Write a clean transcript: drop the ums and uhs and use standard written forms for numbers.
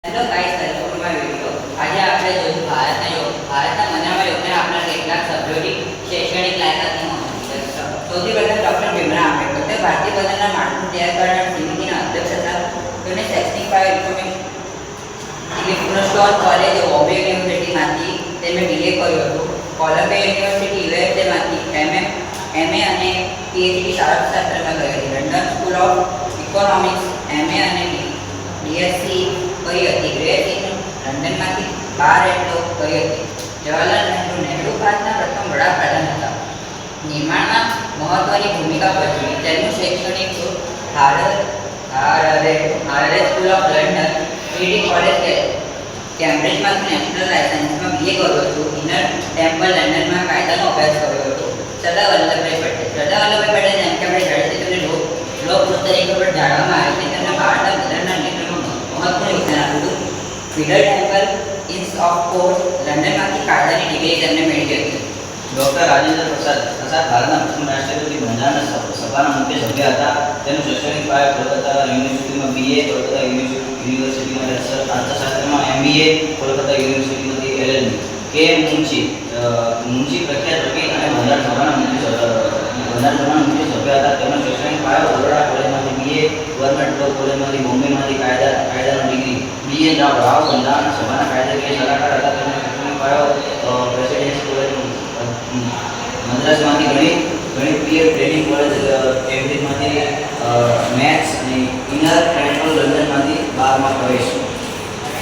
Hello guys, welcome to my video. આજે આપણે જોઈશું ભારતના યોગ। ભારતના મનામાં યોગને આપણા કેટલાક સભ્યોની શૈક્ષણિક લાયકાત સૌથી પ્રથમ ડૉક્ટર ભીમરાવ આંબેડકર તે ભારતીય બંધારણના માળખું તૈયાર કરનાર સમિતિના અધ્યક્ષ હતા। તેમને શૈક્ષણિક પાયો ઇલિનોઇસ કોલેજ બોમ્બે યુનિવર્સિટીમાંથી તેમણે BA કર્યું હતું। કોલંબિયા યુનિવર્સિટી USAમાંથી MA અને PhD શાસ્ત્રશાસ્ત્રમાં કરી હતી। London school of economics MA અને DSc કરી હતી। ગ્રેટ લંડનમાંથી બાર એટલો કરી હતી। જવાહરલાલ નહેરુ ભારતના પ્રથમ વડાપ્રધાન હતા। નિર્માણમાં મહત્વની ભૂમિકા ભજવી। તેમનું શૈક્ષણિક Harvard School of London, Trinity College કેમ્બ્રિજમાંથી નેશનલ લાયસન્સમાં BA કર્યું હતું। ઇનર ટેમ્પલ લંડનમાં કાયદાનો અભ્યાસ કર્યો હતો। સરદાર વલ્લભભાઈ પટેલ જેમ કે આપણે જાણીએ છીએ તેમને લોકપુરુષ તરીકે પણ જાણવામાં આવે છે। તેમણે ભારતના બંધારણના નિર્માણમાં મહત્વનું યોગદાન આપ્યું હતું। મિડલ ટેમ્પલ ઇન્સ ઓફ કોર્ટ લંડનમાંથી કાયદાની ડિગ્રી તેમને મેળવી હતી। ડૉક્ટર રાજેન્દ્ર પ્રસાદ ભારતના પ્રથમ રાષ્ટ્રપતિ બંધારણ સભાના મુખ્ય સભ્ય હતા। તેનું શૈક્ષણિક પાયો કોલકાતા યુનિવર્સિટીમાં BA, કોલકાતા યુનિવર્સિટીમાં અર્થશાસ્ત્રમાં MBA, કોલકાતા યુનિવર્સિટીમાંથી LLB। મુનશી પ્રખ્યાત વકીલ અને બંધારણ સભાના મુખ્ય સભ્ય હતા। તેમનો શૈક્ષણિક પાયો બરોડા કોલેજમાંથી BA, ગવર્નમેન્ટ લો કોલેજમાંથી બોમ્બેમાંથી કાયદાનો ડિગ્રી BA। રાવ બંધારણ સભાના કાયદાકીય સલાહકાર હતા। તેમનો શૈક્ષણિક પાયો પ્રેસિડેન્સી કોલેજ મદ્રાસમાંથી ગણિતીય ટ્રેનિંગ કોલેજ કેમ્બ્રિજમાંથી મેથ્સ અને ઇનર ટેમ્પલ લંડનમાંથી 12માં પ્રવેશ।